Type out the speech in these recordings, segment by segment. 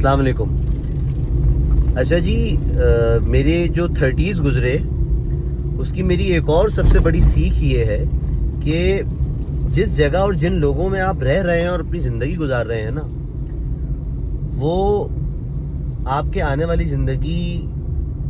السلام علیکم. اچھا جی, میرے جو 30s گزرے اس کی میری ایک اور سب سے بڑی سیکھ یہ ہے کہ جس جگہ اور جن لوگوں میں آپ رہ رہے ہیں اور اپنی زندگی گزار رہے ہیں نا, وہ آپ کے آنے والی زندگی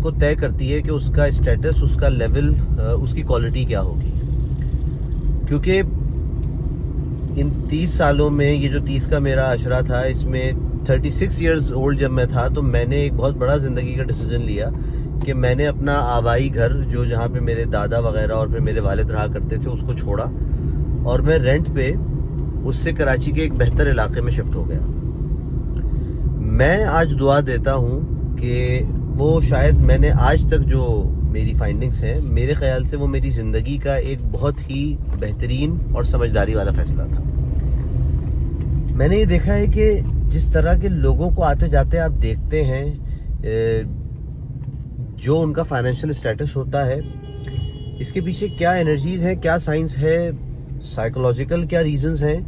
کو طے کرتی ہے کہ اس کا اسٹیٹس, اس کا لیول, اس کی کوالٹی کیا ہوگی. کیونکہ ان 30 سالوں میں, یہ جو 30 کا میرا عشرہ تھا, اس میں 36 ایئرز اولڈ جب میں تھا تو میں نے ایک بہت بڑا زندگی کا ڈیسیجن لیا کہ میں نے اپنا آبائی گھر, جو جہاں پہ میرے دادا وغیرہ اور پھر میرے والد رہا کرتے تھے, اس کو چھوڑا اور میں رینٹ پہ اس سے کراچی کے ایک بہتر علاقے میں شفٹ ہو گیا. میں آج دعا دیتا ہوں کہ وہ شاید میں نے آج تک جو میری فائنڈنگز ہیں, میرے خیال سے وہ میری زندگی کا ایک بہت ہی بہترین اور سمجھداری والا فیصلہ تھا. میں نے یہ دیکھا ہے کہ جس طرح کے لوگوں کو آتے جاتے آپ دیکھتے ہیں, جو ان کا فائنینشیل اسٹیٹس ہوتا ہے, اس کے پیچھے کیا انرجیز ہیں, کیا سائنس ہے, سائیکولوجیکل کیا ریزنز ہیں.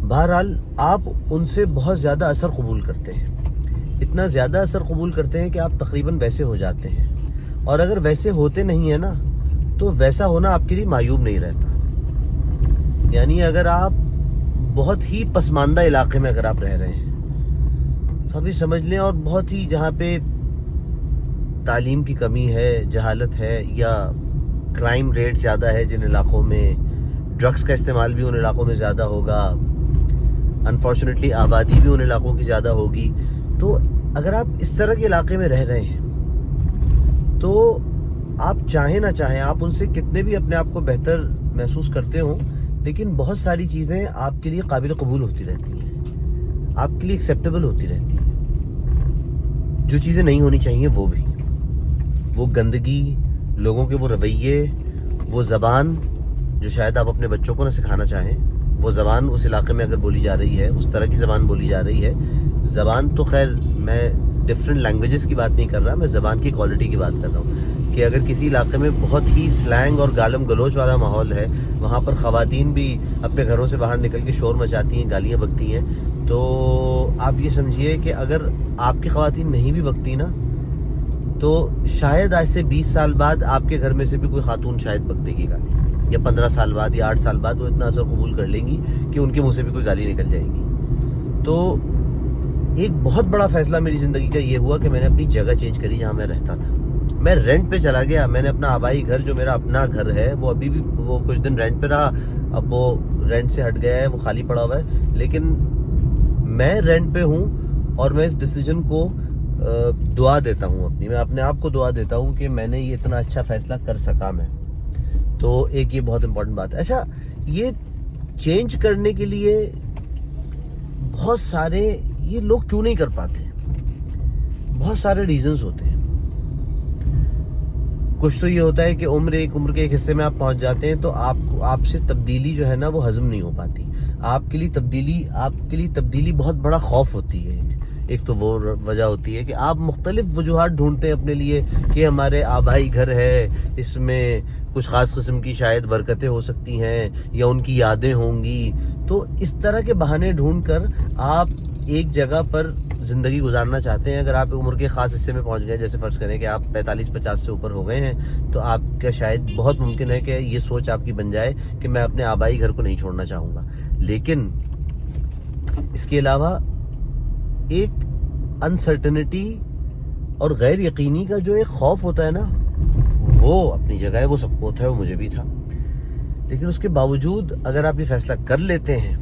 بہرحال آپ ان سے بہت زیادہ اثر قبول کرتے ہیں, اتنا زیادہ اثر قبول کرتے ہیں کہ آپ تقریباً ویسے ہو جاتے ہیں. اور اگر ویسے ہوتے نہیں ہیں نا, تو ویسا ہونا آپ کے لیے معیوب نہیں رہتا. یعنی اگر آپ بہت ہی پسماندہ علاقے میں اگر آپ رہ رہے ہیں تو ابھی سمجھ لیں, اور بہت ہی جہاں پہ تعلیم کی کمی ہے, جہالت ہے, یا کرائم ریٹ زیادہ ہے, جن علاقوں میں ڈرگس کا استعمال بھی ان علاقوں میں زیادہ ہوگا, انفارچونیٹلی آبادی بھی ان علاقوں کی زیادہ ہوگی. تو اگر آپ اس طرح کے علاقے میں رہ رہے ہیں تو آپ چاہیں نہ چاہیں, آپ ان سے کتنے بھی اپنے آپ کو بہتر محسوس کرتے ہوں, لیکن بہت ساری چیزیں آپ کے لیے قابل قبول ہوتی رہتی ہیں, آپ کے لیے ایکسیپٹیبل ہوتی رہتی ہیں. جو چیزیں نہیں ہونی چاہیے وہ بھی, وہ گندگی, لوگوں کے وہ رویے, وہ زبان جو شاید آپ اپنے بچوں کو نہ سکھانا چاہیں, وہ زبان اس علاقے میں اگر بولی جا رہی ہے, اس طرح کی زبان بولی جا رہی ہے. زبان تو خیر میں ڈفرینٹ لینگویجز کی بات نہیں کر رہا, میں زبان کی کوالٹی کی بات کر رہا ہوں کہ اگر کسی علاقے میں بہت ہی سلینگ اور گالم گلوچ والا ماحول ہے, وہاں پر خواتین بھی اپنے گھروں سے باہر نکل کے شور مچاتی ہیں, گالیاں بکتی ہیں, تو آپ یہ سمجھیے کہ اگر آپ کی خواتین نہیں بھی بکتی نا, تو شاید آج سے 20 سال بعد آپ کے گھر میں سے بھی کوئی خاتون شاید بک دے گی گالی, یا 15 سال بعد یا 8 سال بعد وہ اتنا اثر قبول کر لیں گی کہ ان کے منہ سے بھی کوئی گالی نکل جائے گی. تو ایک بہت بڑا فیصلہ میری زندگی کا یہ ہوا کہ میں نے اپنی جگہ چینج کری جہاں میں رہتا تھا. میں رینٹ پہ چلا گیا. میں نے اپنا آبائی گھر, جو میرا اپنا گھر ہے, وہ ابھی بھی وہ کچھ دن رینٹ پہ رہا, اب وہ رینٹ سے ہٹ گیا ہے, وہ خالی پڑا ہوا ہے, لیکن میں رینٹ پہ ہوں اور میں اس ڈیسیجن کو دعا دیتا ہوں اپنی, میں اپنے آپ کو دعا دیتا ہوں کہ میں نے یہ اتنا اچھا فیصلہ کر سکا میں. تو ایک یہ بہت امپورٹنٹ بات ہے. اچھا, یہ چینج کرنے کے لیے بہت سارے یہ لوگ کیوں نہیں کر پاتے, بہت سارے ریزنز ہوتے ہیں. کچھ تو یہ ہوتا ہے کہ عمر کے ایک حصے میں آپ پہنچ جاتے ہیں تو آپ سے تبدیلی جو ہے نا وہ ہضم نہیں ہو پاتی. آپ کے لیے تبدیلی بہت بڑا خوف ہوتی ہے. ایک تو وہ وجہ ہوتی ہے کہ آپ مختلف وجوہات ڈھونڈتے ہیں اپنے لیے کہ ہمارے آبائی گھر ہے, اس میں کچھ خاص قسم کی شاید برکتیں ہو سکتی ہیں, یا ان کی یادیں ہوں گی. تو اس طرح کے بہانے ڈھونڈ کر آپ ایک جگہ پر زندگی گزارنا چاہتے ہیں. اگر آپ عمر کے خاص حصے میں پہنچ گئے, جیسے فرض کریں کہ آپ 45-50 سے اوپر ہو گئے ہیں, تو آپ کا شاید بہت ممکن ہے کہ یہ سوچ آپ کی بن جائے کہ میں اپنے آبائی گھر کو نہیں چھوڑنا چاہوں گا. لیکن اس کے علاوہ ایک انسرٹنٹی اور غیر یقینی کا جو ایک خوف ہوتا ہے نا, وہ اپنی جگہ ہے, وہ سب کو ہوتا ہے, وہ مجھے بھی تھا. لیکن اس کے باوجود اگر آپ یہ فیصلہ کر لیتے ہیں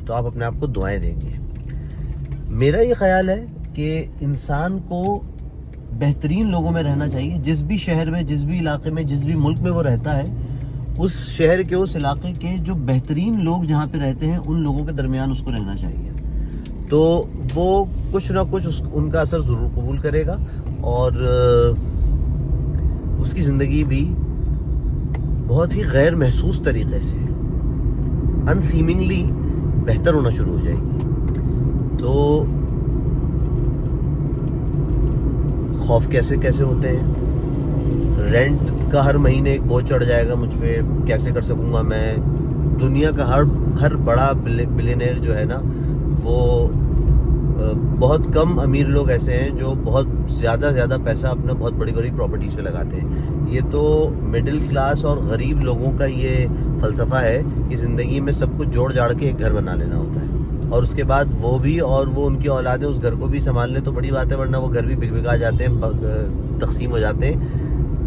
تو آپ اپنے آپ کو دعائیں دیں گے. میرا یہ خیال ہے کہ انسان کو بہترین لوگوں میں رہنا چاہیے. جس بھی شہر میں, جس بھی علاقے میں, جس بھی ملک میں وہ رہتا ہے, اس شہر کے, اس علاقے کے جو بہترین لوگ جہاں پہ رہتے ہیں, ان لوگوں کے درمیان اس کو رہنا چاہیے. تو وہ کچھ نہ کچھ ان کا اثر ضرور قبول کرے گا, اور اس کی زندگی بھی بہت ہی غیر محسوس طریقے سے, انسیمنگلی بہتر ہونا شروع ہو جائے گی. تو خوف کیسے ہوتے ہیں, رینٹ کا ہر مہینے ایک بوجھ چڑھ جائے گا مجھ پہ, کیسے کر سکوں گا میں. دنیا کا ہر بڑا بلینئر جو ہے نا, وہ بہت کم امیر لوگ ایسے ہیں جو بہت زیادہ پیسہ اپنا بہت بڑی پراپرٹیز پہ لگاتے ہیں. یہ تو مڈل کلاس اور غریب لوگوں کا یہ فلسفہ ہے کہ زندگی میں سب کچھ جوڑ جاڑ کے ایک گھر بنا لینا ہوتا ہے, اور اس کے بعد وہ بھی اور وہ ان کی اولادیں اس گھر کو بھی سنبھال لیں تو بڑی بات ہے, ورنہ وہ گھر بھی بکا جاتے ہیں, تقسیم ہو جاتے ہیں,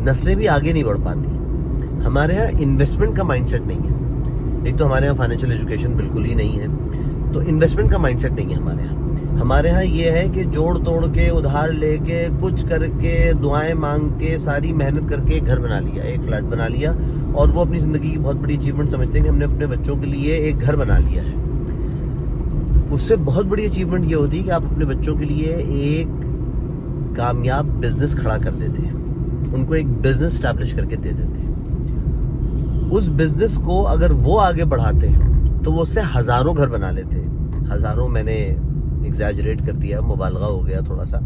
نسلیں بھی آگے نہیں بڑھ پاتی. ہمارے ہاں انویسٹمنٹ کا مائنڈ سیٹ نہیں ہے. ایک تو ہمارے ہاں فائنینشیل ایجوکیشن بالکل ہی نہیں ہے, تو انویسٹمنٹ کا مائنڈ سیٹ نہیں ہے ہمارے ہاں. ہمارے ہاں یہ ہے کہ جوڑ توڑ کے, ادھار لے کے, کچھ کر کے, دعائیں مانگ کے, ساری محنت کر کے ایک گھر بنا لیا, ایک فلیٹ بنا لیا, اور وہ اپنی زندگی کی بہت بڑی اچیومنٹ سمجھتے ہیں کہ ہم نے اپنے بچوں کے لیے ایک گھر بنا لیا ہے. اس سے بہت بڑی اچیومنٹ یہ ہوتی ہے کہ آپ اپنے بچوں کے لیے ایک کامیاب بزنس کھڑا کر دیتے ہیں, ان کو ایک بزنس اسٹیبلش کر کے دے دیتے ہیں. اس بزنس کو اگر وہ آگے بڑھاتے تو وہ اس سے ہزاروں گھر بنا لیتے. ہزاروں میں نے ایگزیجریٹ کر دیا, مبالغہ ہو گیا تھوڑا سا,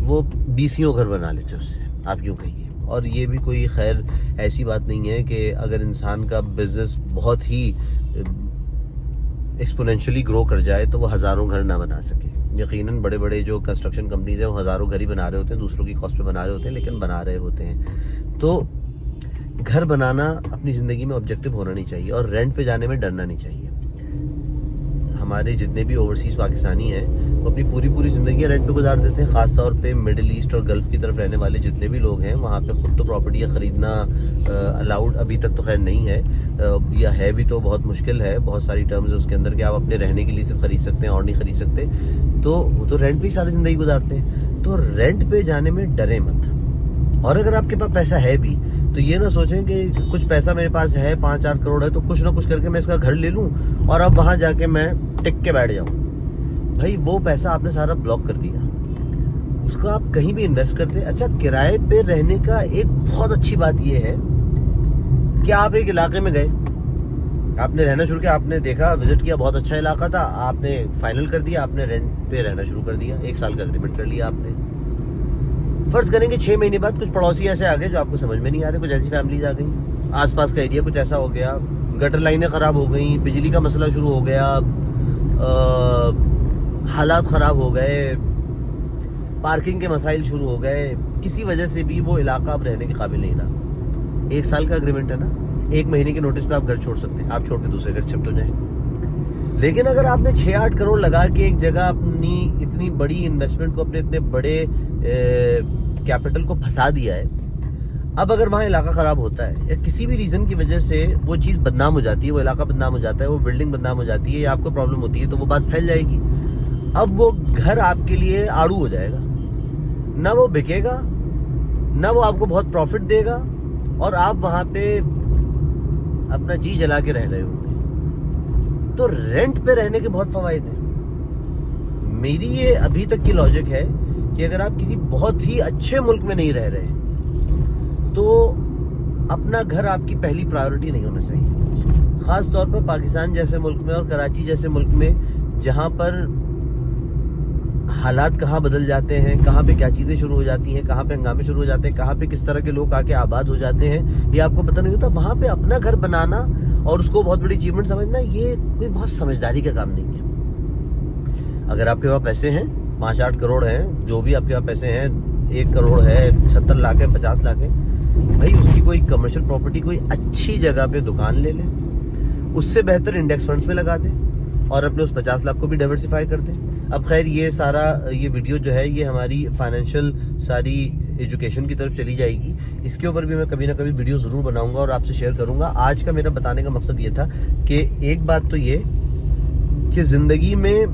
وہ 20 گھر بنا لیتے اس سے, آپ یوں کہیے. اور یہ بھی کوئی خیر ایسی بات نہیں ہے کہ اگر انسان کا بزنس بہت ہی ایکسپونینشلی گرو کر جائے تو وہ ہزاروں گھر نہ بنا سکے. یقیناً بڑے بڑے جو کنسٹرکشن کمپنیز ہیں وہ ہزاروں گھر ہی بنا رہے ہوتے ہیں, دوسروں کی کاسٹ پہ بنا رہے ہوتے ہیں, لیکن بنا رہے ہوتے ہیں. تو گھر بنانا اپنی زندگی میں آبجیکٹو ہونا نہیں چاہیے, اور رینٹ پہ جانے میں ڈرنا نہیں چاہیے. ہمارے جتنے بھی اوورسیز پاکستانی ہیں وہ اپنی پوری زندگی رینٹ پہ گزار دیتے ہیں. خاص طور پہ مڈل ایسٹ اور گلف کی طرف رہنے والے جتنے بھی لوگ ہیں, وہاں پہ خود تو پراپرٹیاں خریدنا الاؤڈ ابھی تک تو خیر نہیں ہے, یا ہے بھی تو بہت مشکل ہے. بہت ساری ٹرمز ہے اس کے اندر کہ آپ اپنے رہنے کے لیے صرف خرید سکتے ہیں اور نہیں خرید سکتے. تو وہ تو رینٹ پہ ہی ساری زندگی گزارتے ہیں. تو رینٹ پہ جانے میں ڈریں مت. اور اگر آپ کے پاس پیسہ ہے بھی تو یہ نہ سوچیں کہ کچھ پیسہ میرے پاس ہے, 5-4 کروڑ ہے, تو کچھ نہ کچھ کر کے میں اس کا گھر لے لوں اور اب وہاں جا کے میں ٹک کے بیٹھ جاؤں. بھائی وہ پیسہ آپ نے سارا بلاک کر دیا, اس کو آپ کہیں بھی انویسٹ کرتے. اچھا, کرائے پہ رہنے کا ایک بہت اچھی بات یہ ہے کہ آپ ایک علاقے میں گئے, آپ نے رہنا شروع کیا, آپ نے دیکھا, وزٹ کیا, بہت اچھا علاقہ تھا, آپ نے فائنل کر دیا, آپ نے رینٹ پہ رہنا شروع کر دیا, 1 سال کا اگریمنٹ کر لیا آپ نے. فرض کریں کہ 6 مہینے بعد کچھ پڑوسی ایسے آ گئے جو آپ کو سمجھ میں نہیں آ رہے, کچھ ایسی فیملیز آ گئیں, آس پاس کا ایریا کچھ ایسا ہو گیا, گٹر لائنیں خراب ہو گئیں, بجلی کا مسئلہ شروع ہو گیا, حالات خراب ہو گئے, پارکنگ کے مسائل شروع ہو گئے, کسی وجہ سے بھی وہ علاقہ اب رہنے کے قابل نہیں رہا. 1 سال کا اگریمنٹ ہے نا, 1 مہینے کے نوٹس پہ آپ گھر چھوڑ سکتے ہیں, آپ چھوڑ کے دوسرے گھر شفٹ ہو جائیں. لیکن اگر آپ نے 6-8 کروڑ لگا کے ایک جگہ اپنی اتنی بڑی انویسٹمنٹ کو, اپنے اتنے بڑے کیپٹل کو پھنسا دیا ہے, اب اگر وہاں علاقہ خراب ہوتا ہے یا کسی بھی ریزن کی وجہ سے وہ چیز بدنام ہو جاتی ہے, وہ علاقہ بدنام ہو جاتا ہے, وہ بلڈنگ بدنام ہو جاتی ہے, یا آپ کو پرابلم ہوتی ہے, تو وہ بات پھیل جائے گی. اب وہ گھر آپ کے لیے آڑو ہو جائے گا, نہ وہ بکے گا, نہ وہ آپ کو بہت پروفٹ دے گا, اور آپ وہاں پہ اپنا جی جلا کے رہ رہے ہوں گے. تو رینٹ پہ رہنے کے بہت فوائد ہیں. میری یہ ابھی تک کی لاجک ہے کہ اگر آپ کسی بہت ہی اچھے ملک میں نہیں رہ رہے تو اپنا گھر آپ کی پہلی پرائیورٹی نہیں ہونا چاہیے. خاص طور پر پاکستان جیسے ملک میں اور کراچی جیسے ملک میں, جہاں پر حالات کہاں بدل جاتے ہیں, کہاں پہ کیا چیزیں شروع ہو جاتی ہیں, کہاں پہ ہنگامے شروع ہو جاتے ہیں, کہاں پہ کس طرح کے لوگ آ کے آباد ہو جاتے ہیں, یہ آپ کو پتہ نہیں ہوتا. وہاں پہ اپنا گھر بنانا اور اس کو بہت بڑی اچیومنٹ سمجھنا, یہ کوئی بہت سمجھداری کا کام نہیں ہے. اگر آپ کے پاس پیسے ہیں, 5-8 کروڑ ہیں, جو بھی آپ کے پاس پیسے ہیں, 1 کروڑ ہے, 76 لاکھ ہے, 50 لاکھ ہے, بھائی اس کی کوئی کمرشل پراپرٹی کوئی اچھی جگہ پہ دکان لے لیں, اس سے بہتر انڈیکس فنڈز میں لگا دیں, اور اپنے اس 50 لاکھ کو بھی ڈائیورسیفائی کر دیں. اب خیر یہ ویڈیو جو ہے یہ ہماری فائنینشیل ساری ایجوکیشن کی طرف چلی جائے گی. اس کے اوپر بھی میں کبھی نہ کبھی ویڈیو ضرور بناؤں گا اور آپ سے شیئر کروں گا. آج کا میرا بتانے کا مقصد یہ تھا کہ ایک بات تو یہ کہ زندگی میں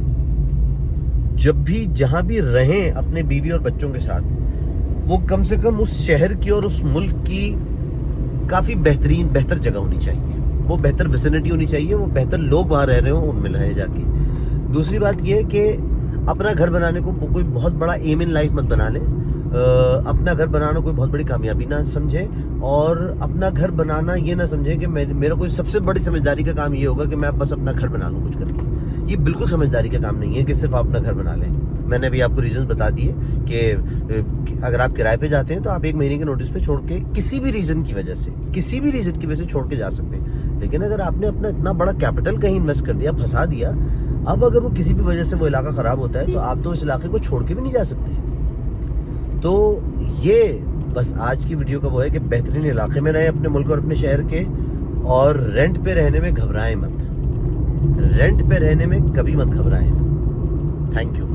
جب بھی جہاں بھی رہیں اپنے بیوی اور بچوں کے ساتھ, وہ کم سے کم اس شہر کی اور اس ملک کی کافی بہتر جگہ ہونی چاہیے, وہ بہتر ویسینٹی ہونی چاہیے, وہ بہتر لوگ وہاں رہ رہے ہوں, ان میں رہیں جا کے. دوسری بات یہ کہ اپنا گھر بنانے کو کوئی بہت بڑا ایم ان لائف مت بنا لیں. اپنا گھر بنانا کوئی بہت بڑی کامیابی نہ سمجھیں, اور اپنا گھر بنانا یہ نہ سمجھیں کہ میرا کوئی سب سے بڑی سمجھداری کا کام یہ ہوگا کہ میں بس اپنا گھر بنا لوں کچھ کر کے. یہ بالکل سمجھداری کا کام نہیں ہے کہ صرف آپ اپنا گھر بنا لیں. میں نے ابھی آپ کو ریزنز بتا دیے کہ اگر آپ کرائے پہ جاتے ہیں تو آپ 1 مہینے کے نوٹس پہ چھوڑ کے کسی بھی ریزن کی وجہ سے چھوڑ کے جا سکتے ہیں. لیکن اگر آپ نے اپنا اتنا بڑا کیپٹل کہیں انویسٹ کر دیا, پھنسا دیا, اب اگر وہ کسی بھی وجہ سے وہ علاقہ خراب ہوتا ہے تو آپ تو اس علاقے کو چھوڑ کے بھی نہیں جا سکتے. تو یہ بس آج کی ویڈیو کا وہ ہے کہ بہترین علاقے میں رہیں اپنے ملک اور اپنے شہر کے, اور رینٹ پہ رہنے میں گھبرائیں مت. رینٹ پہ رہنے میں کبھی مت گھبرائیں. Thank you.